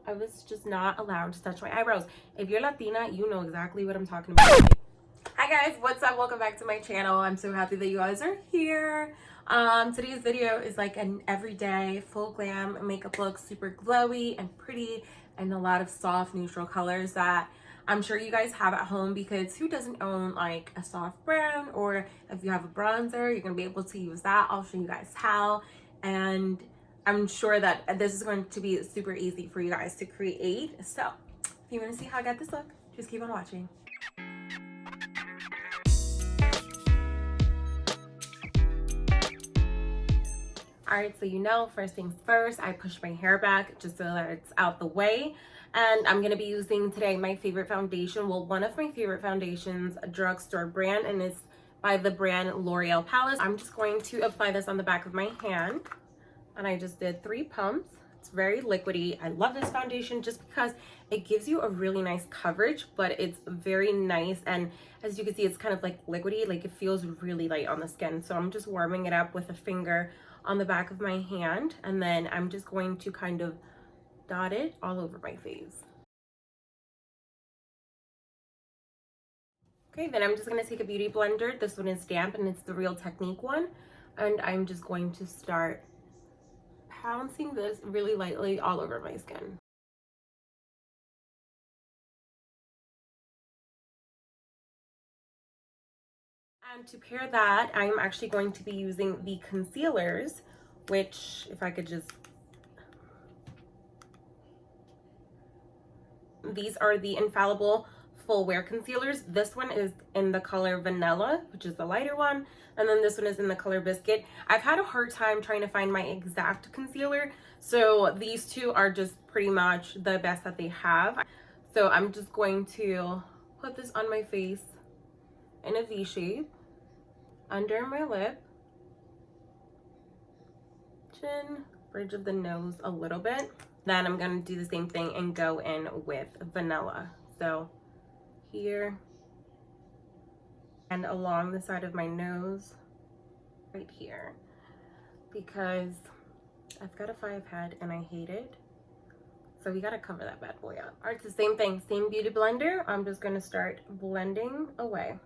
I was just not allowed to touch my eyebrows. If you're Latina, you know exactly what I'm talking about. Hi guys, what's up? Welcome back to my channel. I'm so happy that you guys are here. Today's video is like an everyday full glam makeup look, super glowy and pretty, and a lot of soft neutral colors that I'm sure you guys have at home, because who doesn't own like a soft brown, or if you have a bronzer, you're gonna be able to use that. I'll show you guys how, and I'm sure that this is going to be super easy for you guys to create. So if you want to see how I got this look, just keep on watching. All right, so first things first, I push my hair back just so that it's out the way. And I'm gonna be using today my favorite foundation. Well, one of my favorite foundations, a drugstore brand, and it's by the brand L'Oreal Palace. I'm just going to apply this on the back of my hand. And I just did 3 pumps. It's very liquidy. I love this foundation just because it gives you a really nice coverage, but it's very nice. And as you can see, it's kind of like liquidy, like it feels really light on the skin. So I'm just warming it up with a finger on the back of my hand, and then I'm just going to kind of dot it all over my face. Okay, then I'm just gonna take a beauty blender. This one is damp and it's the Real Technique one. And I'm just going to start pouncing this really lightly all over my skin. And to pair that, I'm actually going to be using the concealers, which, if I could just, these are the Infallible Full Wear Concealers. This one is in the color Vanilla, which is the lighter one, and then this one is in the color Biscuit. I've had a hard time trying to find my exact concealer, so these two are just pretty much the best that they have. So I'm just going to put this on my face in a V shape, under my lip, chin, bridge of the nose a little bit. Then I'm going to do the same thing and go in with Vanilla. So here and along the side of my nose right here, because I've got a 5 head and I hate it, so we got to cover that bad boy up. All right, it's the same thing, same beauty blender. I'm just going to start blending away.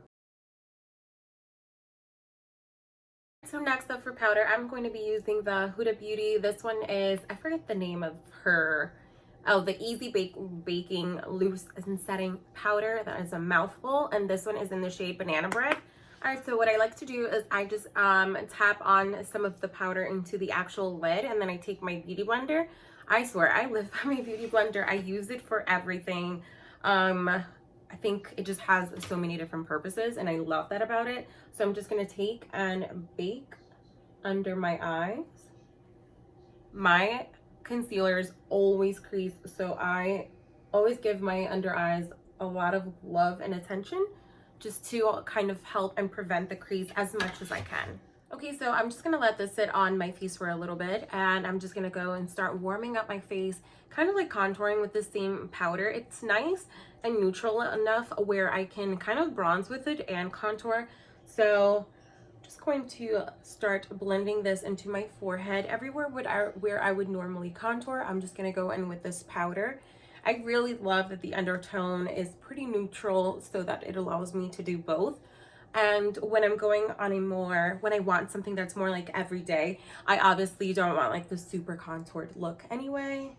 So next up for powder, I'm going to be using the Huda Beauty. This one is, I forget the name of her, the Easy Baking Loose and Setting Powder. That is a mouthful, and this one is in the shade Banana Bread. All right, so what I like to do is I just tap on some of the powder into the actual lid, and then I take my beauty blender. I swear, I live by my beauty blender. I use it for everything. I think it just has so many different purposes, and I love that about it. So I'm just gonna take and bake under my eyes. My concealers always crease, so I always give my under eyes a lot of love and attention, just to kind of help and prevent the crease as much as I can. Okay, so I'm just gonna let this sit on my face for a little bit, and I'm just gonna go and start warming up my face, kind of like contouring with the same powder. It's nice and neutral enough where I can kind of bronze with it and contour. So I'm just going to start blending this into my forehead. Everywhere where I would normally contour, I'm just gonna go in with this powder. I really love that the undertone is pretty neutral, so that it allows me to do both. And when I'm going on when I want something that's more like everyday, I obviously don't want like the super contoured look anyway.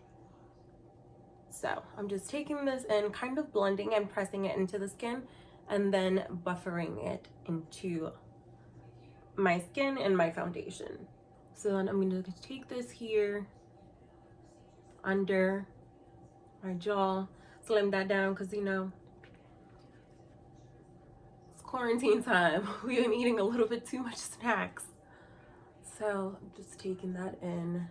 So I'm just taking this and kind of blending and pressing it into the skin, and then buffering it into my skin and my foundation. So then I'm going to take this here under my jaw, slim that down, because quarantine time. We've been eating a little bit too much snacks. So I'm just taking that in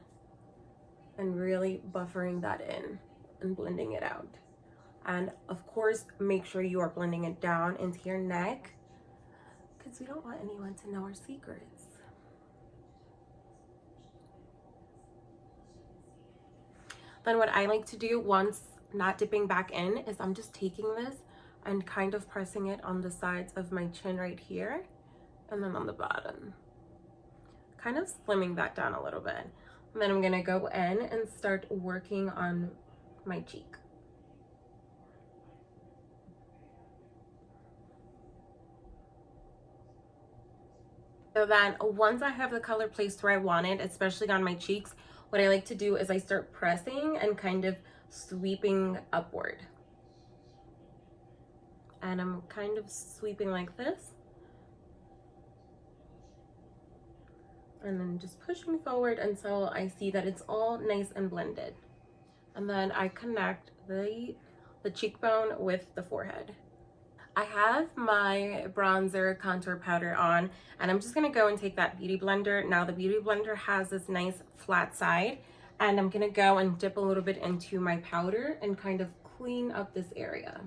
and really buffering that in and blending it out. And of course, make sure you are blending it down into your neck, because we don't want anyone to know our secrets. Then what I like to do, once not dipping back in, is I'm just taking this and kind of pressing it on the sides of my chin right here, and then on the bottom, kind of slimming that down a little bit. And then I'm gonna go in and start working on my cheek. So then once I have the color placed where I want it, especially on my cheeks, what I like to do is I start pressing and kind of sweeping upward. And I'm kind of sweeping like this. And then just pushing forward until I see that it's all nice and blended. And then I connect the cheekbone with the forehead. I have my bronzer contour powder on, and I'm just gonna go and take that beauty blender. Now the beauty blender has this nice flat side, and I'm gonna go and dip a little bit into my powder and kind of clean up this area.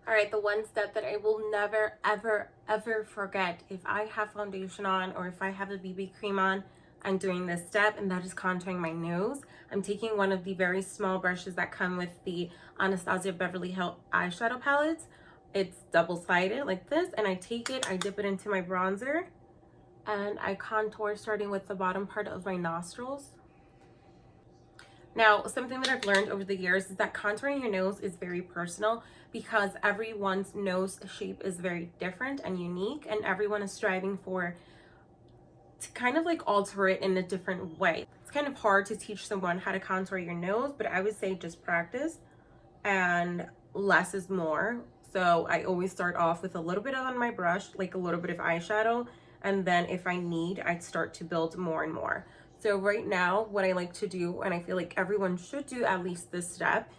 All right, the one step that I will never, ever, ever forget if I have foundation on or if I have a BB cream on, I'm doing this step, and that is contouring my nose. I'm taking one of the very small brushes that come with the Anastasia Beverly Hills eyeshadow palettes. It's double-sided like this, and I take it, I dip it into my bronzer, and I contour starting with the bottom part of my nostrils. Now, something that I've learned over the years is that contouring your nose is very personal because everyone's nose shape is very different and unique, and everyone is striving to kind of like alter it in a different way. It's kind of hard to teach someone how to contour your nose, but I would say just practice, and less is more. So I always start off with a little bit on my brush, like a little bit of eyeshadow, and then if I need, I'd start to build more and more. So right now, what I like to do, and I feel like everyone should do at least this step,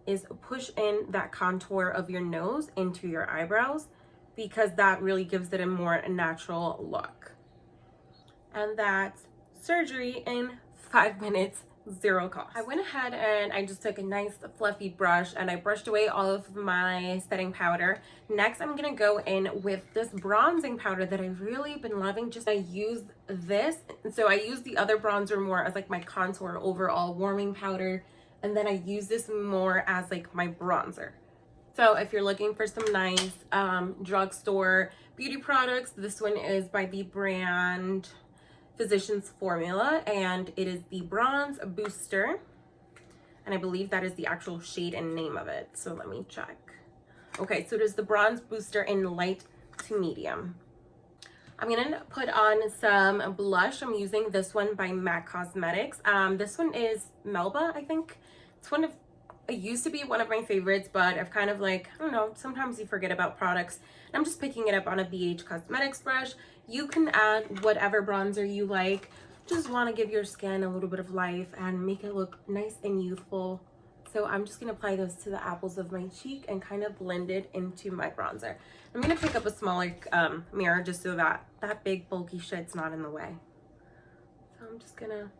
is push in that contour of your nose into your eyebrows, because that really gives it a more natural look. And that's surgery in 5 minutes, 0 cost. I went ahead and I just took a nice fluffy brush and I brushed away all of my setting powder. Next, I'm gonna go in with this bronzing powder that I've really been loving. I use this, so I use the other bronzer more as like my contour overall warming powder, and then I use this more as like my bronzer. So if you're looking for some nice drugstore beauty products, this one is by the brand Physicians Formula, and it is the Bronze Booster, and I believe that is the actual shade and name of it. So let me check. Okay, so it is the Bronze Booster in light to medium. I'm gonna put on some blush. I'm using this one by MAC Cosmetics. This one is Melba, I think. It used to be one of my favorites, but I've kind of like, I don't know, sometimes you forget about products. I'm just picking it up on a BH Cosmetics brush. You can add whatever bronzer you like. Just want to give your skin a little bit of life and make it look nice and youthful. So I'm just going to apply this to the apples of my cheek and kind of blend it into my bronzer. I'm going to pick up a smaller mirror just so that that big bulky shit's not in the way. So I'm just going to...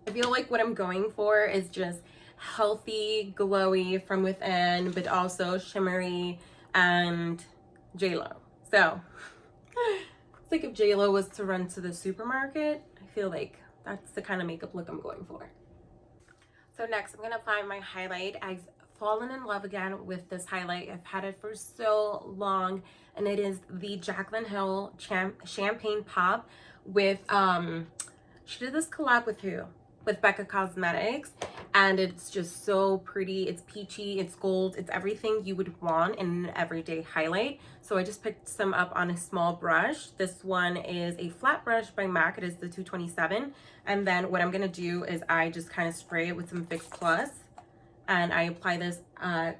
I feel like what I'm going for is just healthy, glowy from within, but also shimmery and J-Lo. So it's like if J-Lo was to run to the supermarket, I feel like that's the kind of makeup look I'm going for. So next, I'm gonna apply my highlight. I've fallen in love again with this highlight. I've had it for so long, and it is the Jaclyn Hill Champagne Pop with she did this collab with who? With Becca Cosmetics, and it's just so pretty. It's peachy, it's gold, it's everything you would want in an everyday highlight. So I just picked some up on a small brush. This one is a flat brush by MAC. It is the 227. And then what I'm gonna do is I just kind of spray it with some Fix Plus, and I apply this at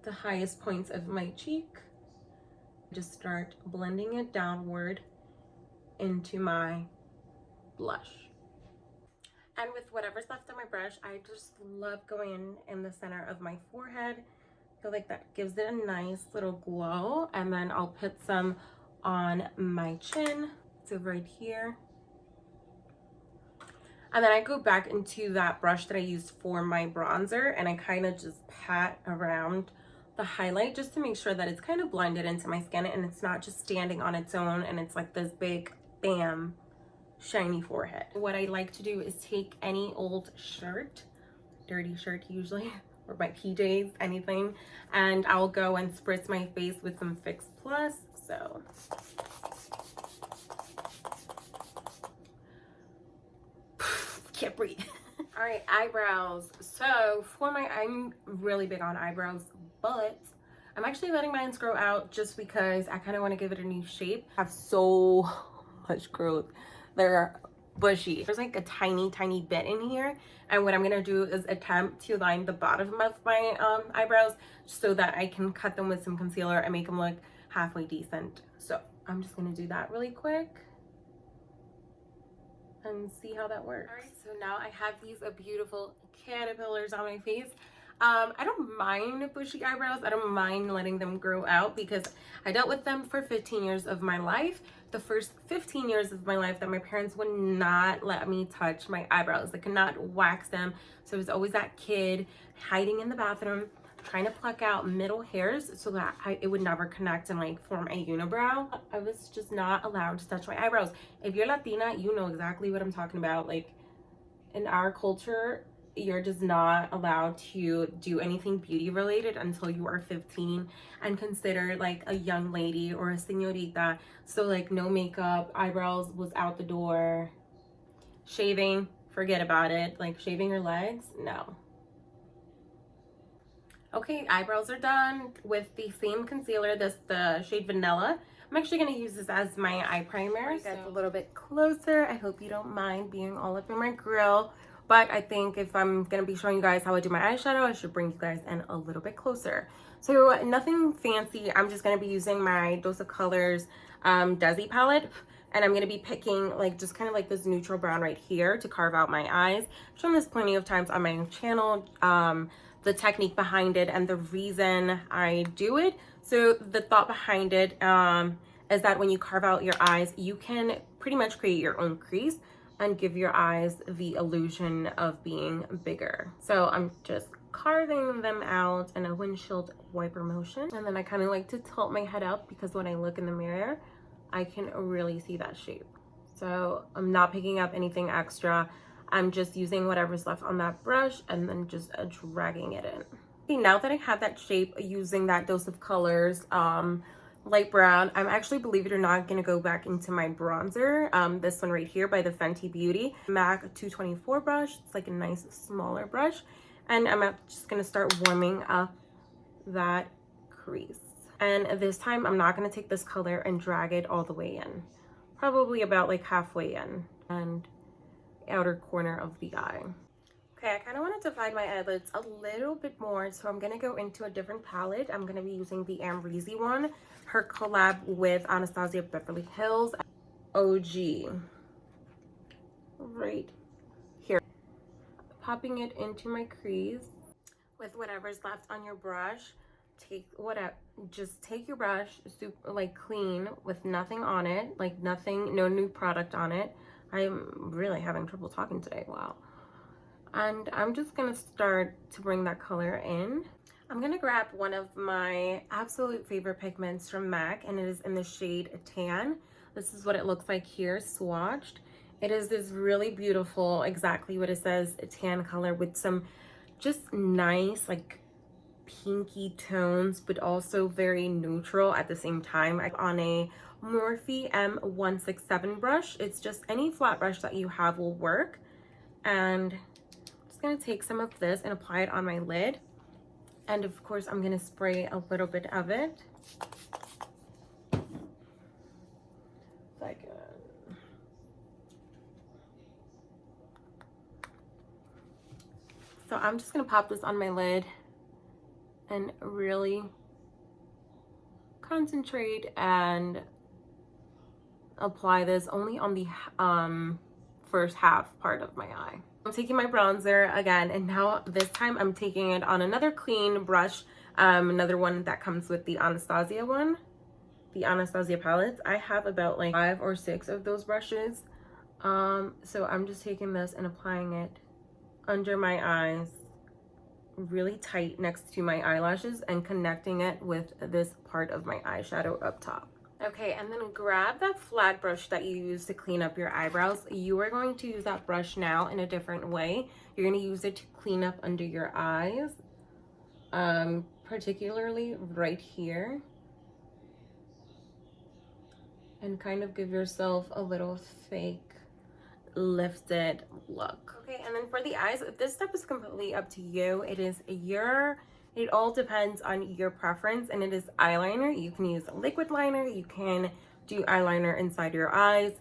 the highest points of my cheek. Just start blending it downward into my blush. And with whatever's left on my brush, I just love going in the center of my forehead. I feel like that gives it a nice little glow. And then I'll put some on my chin. So right here. And then I go back into that brush that I used for my bronzer, and I kind of just pat around the highlight just to make sure that it's kind of blended into my skin and it's not just standing on its own and it's like this big bam shiny forehead. What I like to do is take any old shirt, dirty shirt usually, or my PJs, anything, and I'll go and spritz my face with some Fix Plus. So can't breathe. All right, eyebrows. So for my, I'm really big on eyebrows, but I'm actually letting mine grow out just because I kind of want to give it a new shape. I have so much growth. They're bushy. There's like a tiny bit in here, and what I'm gonna do is attempt to line the bottom of my eyebrows so that I can cut them with some concealer and make them look halfway decent. So I'm just gonna do that really quick and see how that works. All right, so now I have these beautiful caterpillars on my face. I don't mind bushy eyebrows. I don't mind letting them grow out because I dealt with them for 15 years of my life. The first 15 years of my life that my parents would not let me touch my eyebrows. They could not wax them. So it was always that kid hiding in the bathroom trying to pluck out middle hairs so that it would never connect and like form a unibrow. I was just not allowed to touch my eyebrows. If you're Latina, you know exactly what I'm talking about. Like in our culture, you're just not allowed to do anything beauty related until you are 15 and considered like a young lady or a señorita. So like no makeup, eyebrows was out the door. Shaving, forget about it. Like shaving your legs, no. Okay, eyebrows are done with the same concealer, the shade Vanilla. I'm actually going to use this as my eye primer. That's a little bit closer. I hope you don't mind being all up in my grill. But I think if I'm going to be showing you guys how I do my eyeshadow, I should bring you guys in a little bit closer. So nothing fancy. I'm just going to be using my Dose of Colors Desi palette. And I'm going to be picking like just kind of like this neutral brown right here to carve out my eyes. I've shown this plenty of times on my channel. The technique behind it and the reason I do it. So the thought behind it is that when you carve out your eyes, you can pretty much create your own crease and give your eyes the illusion of being bigger. So I'm just carving them out in a windshield wiper motion. And then I kind of like to tilt my head up because when I look in the mirror, I can really see that shape. So I'm not picking up anything extra. I'm just using whatever's left on that brush and then just dragging it in. Okay, now that I have that shape using that Dose of Colors light brown, I'm actually, believe it or not, gonna go back into my bronzer. This one right here by the Fenty Beauty MAC 224 brush. It's like a nice smaller brush. And I'm just gonna start warming up that crease. And this time I'm not gonna take this color and drag it all the way in. Probably about like halfway in. And outer corner of the eye. Okay, I kind of want to define my eyelids a little bit more, so I'm going to go into a different palette. I'm going to be using the Amrezy one, her collab with Anastasia Beverly Hills OG. Right here. Popping it into my crease with whatever's left on your brush. Just take your brush, super like clean with nothing on it, like nothing, no new product on it. I'm really having trouble talking today, wow. And I'm just gonna start to bring that color in. I'm gonna grab one of my absolute favorite pigments from MAC, and it is in the shade Tan. This is what it looks like here, swatched. It is this really beautiful, exactly what it says, tan color with some just nice, like pinky tones, but also very neutral at the same time. On a Morphe M167 brush. It's just any flat brush that you have will work. And I'm just going to take some of this and apply it on my lid. And of course, I'm going to spray a little bit of it. So I'm just going to pop this on my lid and really concentrate and apply this only on the first half part of my eye. I'm taking my bronzer again, and now this time I'm taking it on another clean brush, another one that comes with the Anastasia one, the Anastasia palettes. I have about like 5 or 6 of those brushes. So I'm just taking this and applying it under my eyes really tight next to my eyelashes and connecting it with this part of my eyeshadow up top. Okay, and then grab that flat brush that you use to clean up your eyebrows. You are going to use that brush now in a different way. You're going to use it to clean up under your eyes, particularly right here, and kind of give yourself a little fake lifted look. Okay, and then for the eyes, this step is completely up to you. It all depends on your preference, and it is eyeliner. You can use a liquid liner, you can do eyeliner inside your eyes.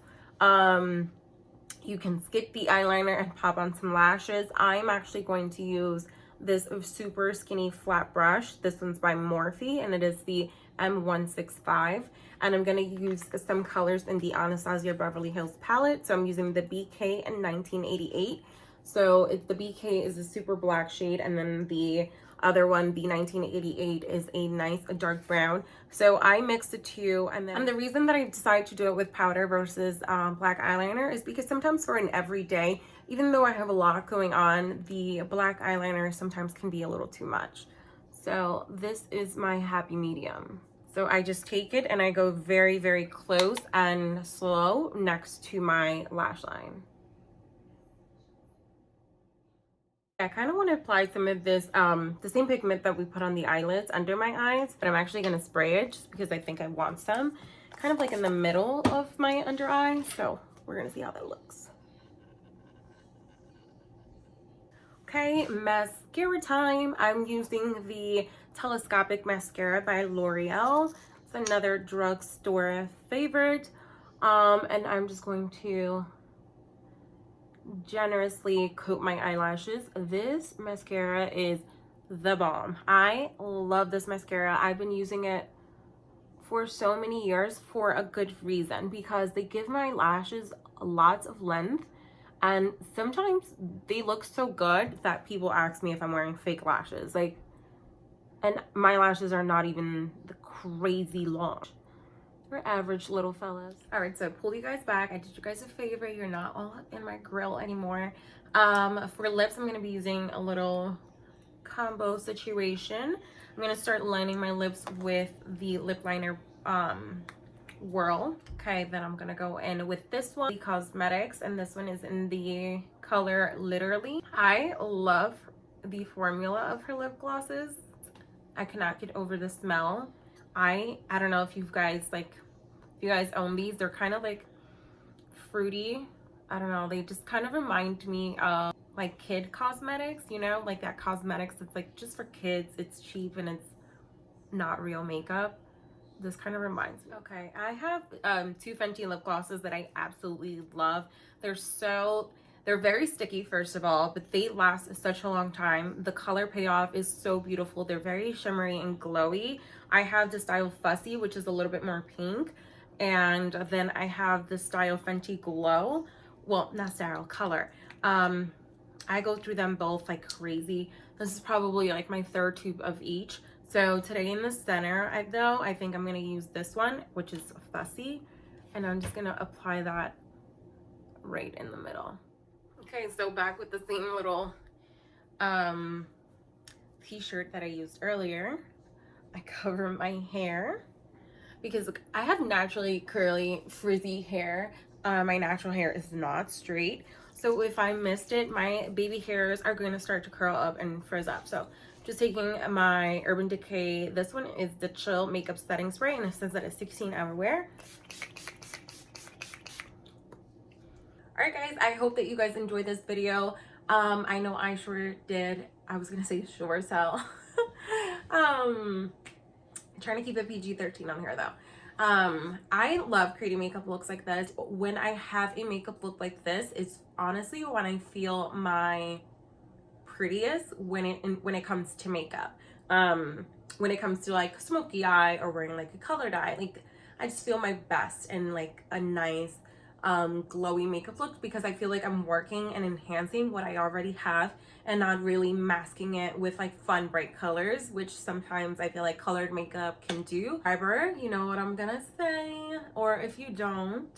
You can skip the eyeliner and pop on some lashes. I'm actually going to use this super skinny flat brush. This one's by Morphe, and it is the M165. And I'm going to use some colors in the Anastasia Beverly Hills palette. So I'm using the BK in 1988. So the BK is a super black shade, and then the other one, the 1988, is a nice dark brown. So I mixed the two, and the reason that I decided to do it with powder versus black eyeliner is because sometimes for an everyday, even though I have a lot going on, the black eyeliner sometimes can be a little too much. So this is my happy medium. So I just take it and I go very, very close and slow next to my lash line. I kind of want to apply some of this, the same pigment that we put on the eyelids under my eyes, but I'm actually going to spray it just because I think I want some, kind of like in the middle of my under eye. So we're going to see how that looks. Okay, mascara time. I'm using the Telescopic Mascara by L'Oreal. It's another drugstore favorite. And I'm just going to generously coat my eyelashes. This mascara is the bomb. I love this mascara. I've been using it for so many years for a good reason, because they give my lashes lots of length, and sometimes they look so good that people ask me if I'm wearing fake lashes, like, and my lashes are not even the crazy long. We're average little fellas. All right, so pull you guys back. I did you guys a favor. You're not all up in my grill anymore. For lips, I'm gonna be using a little combo situation. I'm gonna start lining my lips with the lip liner Whirl. Okay, then I'm gonna go in with this one, the Cosmetics, and this one is in the color Literally. I love the formula of her lip glosses. I cannot get over the smell. I don't know if you guys own these. They're kind of like fruity. I don't know, they just kind of remind me of like kid cosmetics, you know, like that cosmetics that's like just for kids. It's cheap and it's not real makeup. This kind of reminds me. Okay, I have two Fenty lip glosses that I absolutely love. They're very sticky, first of all, but they last such a long time. The color payoff is so beautiful. They're very shimmery and glowy. I have the style Fussy, which is a little bit more pink. And then I have the style Fenty Glow. Well, not style, color. I go through them both like crazy. This is probably like my third tube of each. So today in the center, I think I'm going to use this one, which is Fussy. And I'm just going to apply that right in the middle. Okay, so back with the same little t-shirt that I used earlier. I cover my hair because look, I have naturally curly, frizzy hair. My natural hair is not straight. So if I missed it, my baby hairs are going to start to curl up and frizz up. So just taking my Urban Decay, this one is the Chill Makeup Setting Spray, and it says that it's 16-hour wear. All right, guys, I hope that you guys enjoyed this video. I know I sure did. I was gonna say sure as hell. I'm trying to keep it PG-13 on here though. I love creating makeup looks like this. When I have a makeup look like this, it's honestly when I feel my prettiest when it comes to makeup. When it comes to like smoky eye or wearing like a colored eye, like I just feel my best in like a nice glowy makeup look, because I feel like I'm working and enhancing what I already have and not really masking it with like fun bright colors, which sometimes I feel like colored makeup can do. However, you know what I'm gonna say, or if you don't,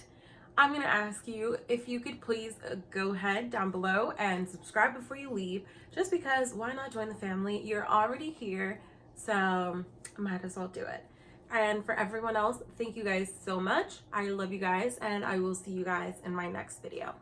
I'm gonna ask you if you could please go ahead down below and subscribe before you leave, just because why not join the family? You're already here, so might as well do it. And for everyone else, thank you guys so much. I love you guys, and I will see you guys in my next video.